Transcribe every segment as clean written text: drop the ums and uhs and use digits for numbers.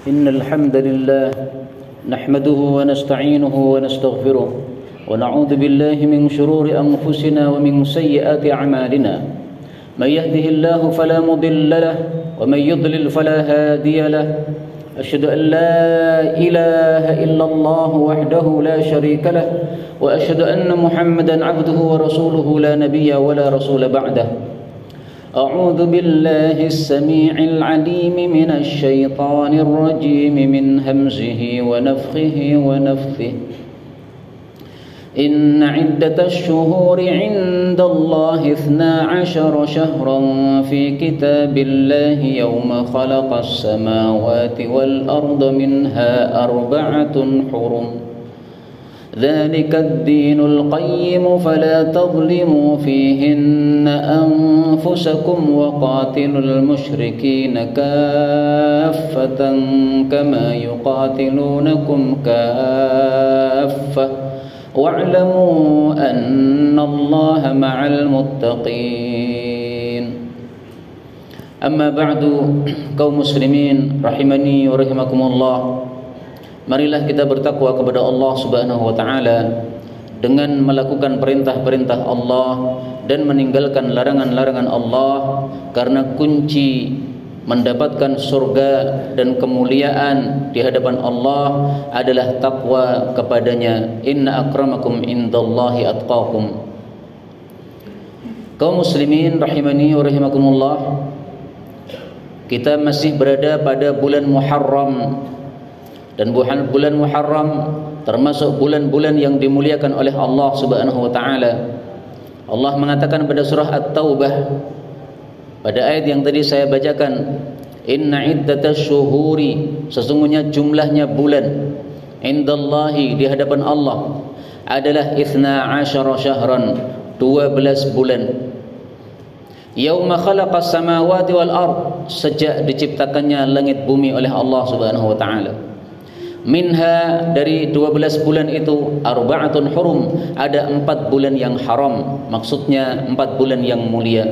إن الحمد لله نحمده ونستعينه ونستغفره ونعوذ بالله من شرور أنفسنا ومن سيئات أعمالنا من يهده الله فلا مضل له ومن يضلل فلا هادي له أشهد أن لا إله إلا الله وحده لا شريك له وأشهد أن محمدا عبده ورسوله لا نبي ولا رسول بعده أعوذ بالله السميع العليم من الشيطان الرجيم من همزه ونفخه ونفثه إن عدة الشهور عند الله 12 شهرا في كتاب الله يوم خلق السماوات والأرض منها 4 حرم ذلك الدين القيم فلا تظلموا فيهن أنفسكم وقاتلوا المشركين كافة كما يقاتلونكم كافة واعلموا أن الله مع المتقين أما بعد kaum muslimin rahimani wa rahimakumullah. Marilah kita bertakwa kepada Allah Subhanahu wa taala dengan melakukan perintah-perintah Allah dan meninggalkan larangan-larangan Allah, karena kunci mendapatkan surga dan kemuliaan di hadapan Allah adalah takwa kepadanya. Inna akramakum indallahi atqakum. Kaum muslimin rahimani wa rahimakumullah, kita masih berada pada bulan Muharram, dan bulan Muharram termasuk bulan-bulan yang dimuliakan oleh Allah Subhanahu wa taala. Allah mengatakan pada surah At-Taubah pada ayat yang tadi saya bacakan, inna iddatash syuhuri, sesungguhnya jumlahnya bulan, indallahi, di hadapan Allah, adalah 12 syahran, 12 bulan. Yauma khalaqas samawati wal ard, sejak diciptakannya langit bumi oleh Allah Subhanahu wa taala. Minha, dari 12 bulan itu, 4 hurum, ada 4 bulan yang haram, maksudnya 4 bulan yang mulia.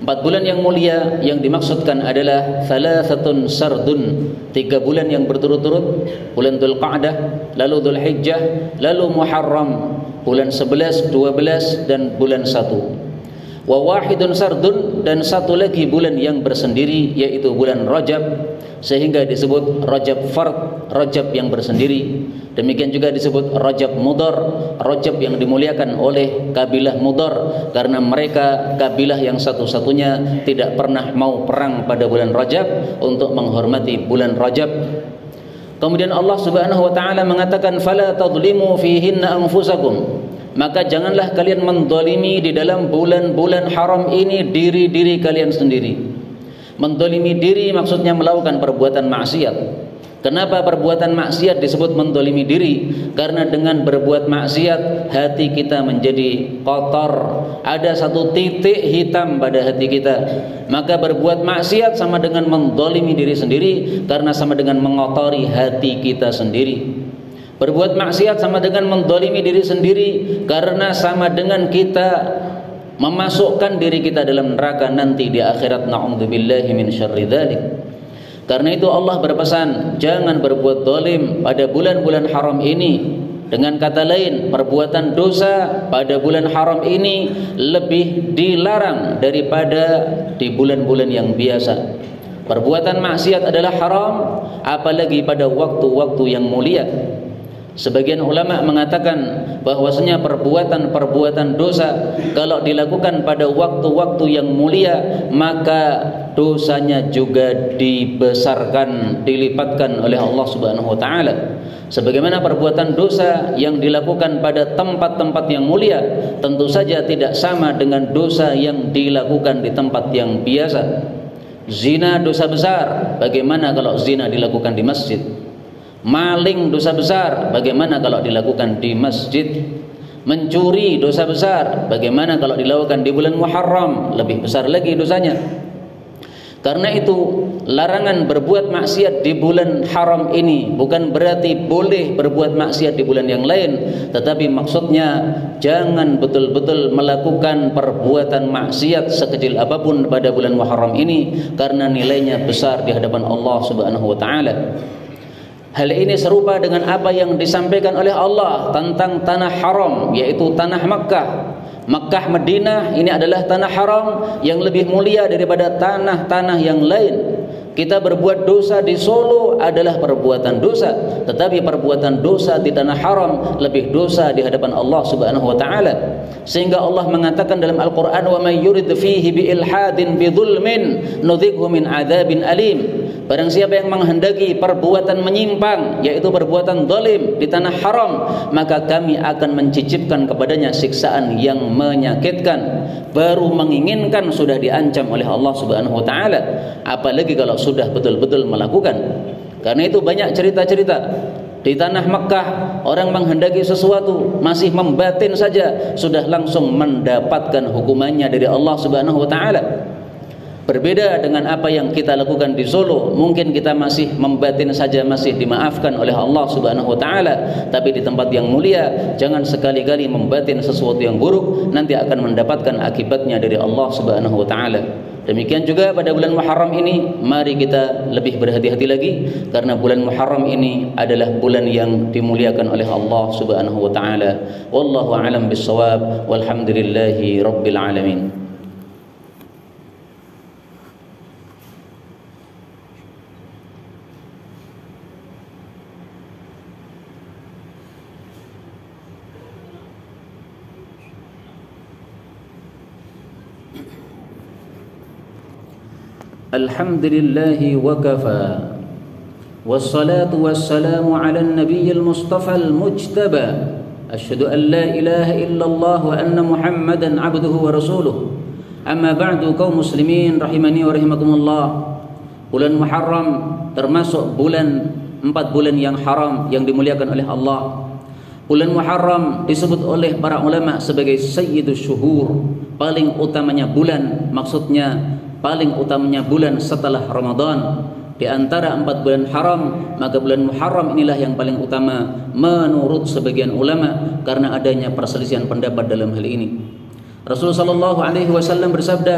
4 bulan yang mulia yang dimaksudkan adalah 3 sardun, 3 bulan yang berturut-turut, bulan Dzulqa'dah, lalu Dzulhijjah, lalu Muharram, bulan 11, 12 dan bulan 1. Wa wahidun sardun, dan 1 lagi bulan yang bersendiri, yaitu bulan Rajab, sehingga disebut Rajab Fard, Rajab yang bersendiri. Demikian juga disebut Rajab Mudhar, Rajab yang dimuliakan oleh kabilah Mudhar, karena mereka kabilah yang satu-satunya tidak pernah mau perang pada bulan Rajab untuk menghormati bulan Rajab. Kemudian Allah Subhanahu wa taala mengatakan fala tadlimu fihinna anfusakum, maka janganlah kalian mendolimi di dalam bulan-bulan haram ini diri-diri kalian sendiri. Mendolimi diri maksudnya melakukan perbuatan maksiat. Kenapa perbuatan maksiat disebut mendolimi diri? Karena dengan berbuat maksiat hati kita menjadi kotor, ada 1 titik hitam pada hati kita. Maka berbuat maksiat sama dengan mendolimi diri sendiri, karena sama dengan mengotori hati kita sendiri. Berbuat maksiat sama dengan mendolimi diri sendiri, karena sama dengan kita memasukkan diri kita dalam neraka nanti di akhirat. Na'udzubillahi min syarri dzalik. Karena itu Allah berpesan, jangan berbuat zalim pada bulan-bulan haram ini. Dengan kata lain, perbuatan dosa pada bulan haram ini lebih dilarang daripada di bulan-bulan yang biasa. Perbuatan maksiat adalah haram, apalagi pada waktu-waktu yang mulia. Sebagian ulama mengatakan bahwasanya perbuatan-perbuatan dosa kalau dilakukan pada waktu-waktu yang mulia, maka dosanya juga dibesarkan, dilipatkan oleh Allah Subhanahu wa taala. Sebagaimana perbuatan dosa yang dilakukan pada tempat-tempat yang mulia tentu saja tidak sama dengan dosa yang dilakukan di tempat yang biasa. Zina dosa besar, bagaimana kalau zina dilakukan di masjid? Maling dosa besar, bagaimana kalau dilakukan di masjid? Mencuri dosa besar, bagaimana kalau dilakukan di bulan Muharram? Lebih besar lagi dosanya. Karena itu larangan berbuat maksiat di bulan haram ini bukan berarti boleh berbuat maksiat di bulan yang lain, tetapi maksudnya jangan betul-betul melakukan perbuatan maksiat sekecil apapun pada bulan Muharram ini, karena nilainya besar di hadapan Allah Subhanahu wa taala. Hal ini serupa dengan apa yang disampaikan oleh Allah tentang tanah haram, yaitu tanah Makkah. Makkah Madinah ini adalah tanah haram yang lebih mulia daripada tanah-tanah yang lain. Kita berbuat dosa di Solo adalah perbuatan dosa, tetapi perbuatan dosa di tanah haram lebih dosa di hadapan Allah Subhanahu wa taala. Sehingga Allah mengatakan dalam Al-Qur'an, "Wa may yurid fihi bi ilhadin bi dzulmin nudzighu min adzabin alim." Barang siapa yang menghendaki perbuatan menyimpang, yaitu perbuatan zalim di tanah haram, maka kami akan mencicipkan kepadanya siksaan yang menyakitkan. Baru menginginkan sudah diancam oleh Allah Subhanahu wa taala, apalagi kalau sudah betul-betul melakukan. Karena itu banyak cerita-cerita di tanah Makkah, orang menghendaki sesuatu masih membatin saja sudah langsung mendapatkan hukumannya dari Allah Subhanahu wa taala. Berbeda dengan apa yang kita lakukan di Solo, mungkin kita masih membatin saja masih dimaafkan oleh Allah Subhanahu wa taala, tapi di tempat yang mulia jangan sekali-kali membatin sesuatu yang buruk, nanti akan mendapatkan akibatnya dari Allah Subhanahu wa taala. Demikian juga pada bulan Muharram ini, mari kita lebih berhati-hati lagi, karena bulan Muharram ini adalah bulan yang dimuliakan oleh Allah Subhanahu wa taala. Wallahu a'lam bissawab, walhamdulillahi rabbil alamin. Alhamdulillahi wa kafa, wassalatu wassalamu ala nabiyil mustafa al-mujtaba, asyhadu an la ilaha illallah wa anna muhammadan abduhu wa rasuluh. Amma ba'du, kaum muslimin rahimani wa rahimakumullah. Bulan Muharram termasuk 4 bulan yang haram yang dimuliakan oleh Allah. Bulan Muharram disebut oleh para ulama sebagai sayyidus syuhur, paling utamanya bulan, maksudnya paling utamanya bulan setelah Ramadan. Di antara 4 bulan haram, maka bulan Muharram inilah yang paling utama menurut sebagian ulama, karena adanya perselisihan pendapat dalam hal ini. Rasulullah sallallahu alaihi wasallam bersabda,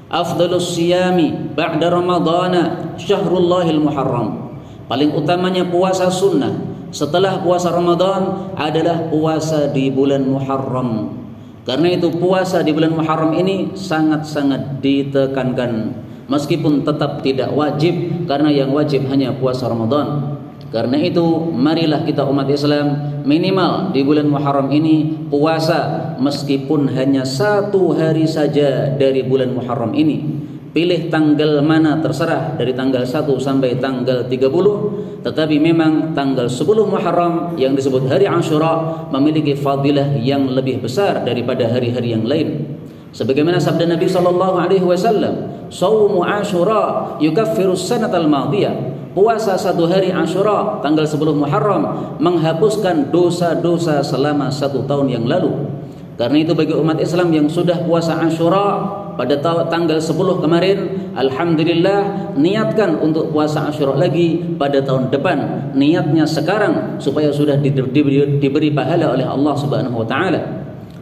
"Afdhalus siyami ba'da Ramadana syahrullahil Muharram." Paling utamanya puasa sunnah setelah puasa Ramadan adalah puasa di bulan Muharram. Karena itu puasa di bulan Muharram ini sangat-sangat ditekankan, meskipun tetap tidak wajib, karena yang wajib hanya puasa Ramadan. Karena itu marilah kita umat Islam minimal di bulan Muharram ini puasa meskipun hanya 1 hari saja dari bulan Muharram ini. Pilih tanggal mana terserah, dari tanggal 1 sampai tanggal 30, tetapi memang tanggal 10 Muharram yang disebut hari Ashura memiliki fadilah yang lebih besar daripada hari-hari yang lain. Sebagaimana sabda Nabi sallallahu alaihi wasallam, "Shaumu Ashura yukaffirus sanatal madiyah." Puasa 1 hari Ashura tanggal 10 Muharram menghapuskan dosa-dosa selama 1 tahun yang lalu. Karena itu bagi umat Islam yang sudah puasa Ashura pada tanggal 10 kemarin, alhamdulillah, niatkan untuk puasa Ashura lagi pada tahun depan. Niatnya sekarang supaya sudah diberi pahala oleh Allah Subhanahu wa taala.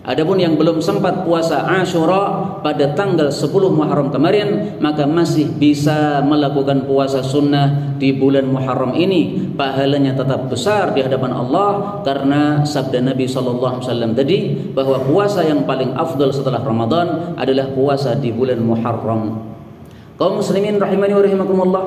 Adapun yang belum sempat puasa Ashura pada tanggal 10 Muharram kemarin, maka masih bisa melakukan puasa sunnah di bulan Muharram ini. Pahalanya tetap besar di hadapan Allah, karena sabda Nabi SAW tadi bahwa puasa yang paling afdal setelah Ramadan adalah puasa di bulan Muharram. Kaum muslimin rahimani wa rahimakumullah,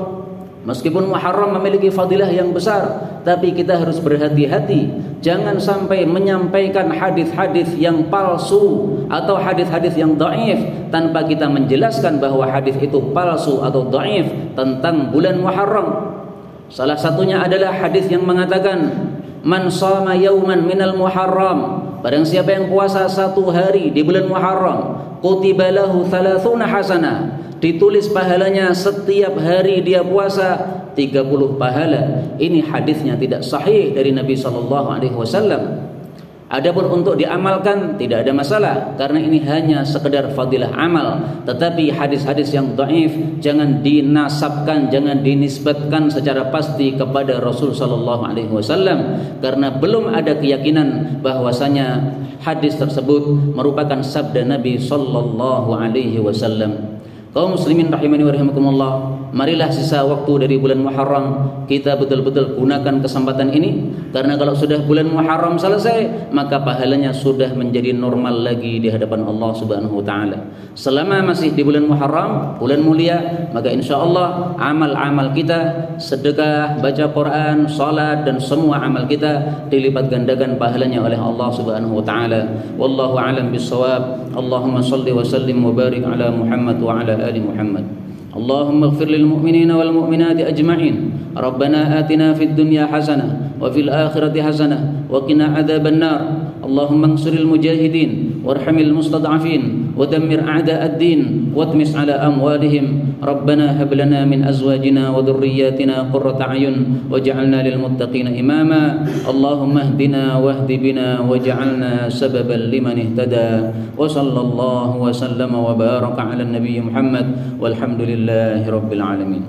meskipun Muharram memiliki fadilah yang besar, tapi kita harus berhati-hati. Jangan sampai menyampaikan hadis-hadis yang palsu atau hadis-hadis yang dhaif tanpa kita menjelaskan bahwa hadis itu palsu atau dhaif tentang bulan Muharram. Salah satunya adalah hadis yang mengatakan, "Man shama yauman minal Muharram." Barang siapa yang puasa 1 hari di bulan Muharram, kutiba lahu 30 hasanah. Ditulis pahalanya setiap hari dia puasa 30 pahala. Ini hadisnya tidak sahih dari Nabi sallallahu alaihi wasallam. Adapun untuk diamalkan tidak ada masalah, karena ini hanya sekedar fadilah amal. Tetapi hadis-hadis yang dhaif jangan dinasabkan, jangan dinisbatkan secara pasti kepada Rasul sallallahu alaihi wasallam, karena belum ada keyakinan bahwasanya hadis tersebut merupakan sabda Nabi sallallahu alaihi wasallam. Kaum muslimin rahimani wa rahimakumullah, marilah sisa waktu dari bulan Muharram kita betul-betul gunakan kesempatan ini, karena kalau sudah bulan Muharram selesai, maka pahalanya sudah menjadi normal lagi di hadapan Allah Subhanahu wa taala. Selama masih di bulan Muharram, bulan mulia, maka insyaallah amal-amal kita, sedekah, baca Quran, salat dan semua amal kita dilipat gandakan pahalanya oleh Allah Subhanahu wa taala. Wallahu a'lam bissawab. Allahumma shalli wa sallim wa barik ala Muhammad wa ala ali Muhammad. Allahumma ighfir lil mu'minina wal mu'minati ajma'in. Rabbana atina fid dunya hasanah wa fil akhirati hasanah wa qina adzaban nar. Allahumma ansuril mujahidin warhamil mustad'afin wa dammir a'da'ad din watmis ala amwalihim. Rabbana hab lana min azwajina wa dhurriyyatina qurrata a'yun waj'alna lil muttaqina imama. Allahumma ihdina wahdi bina waj'alna sababan liman ihtada. Wa sallallahu wa sallama wa baraka ala nabiy Muhammad walhamdulillahi rabbil alamin.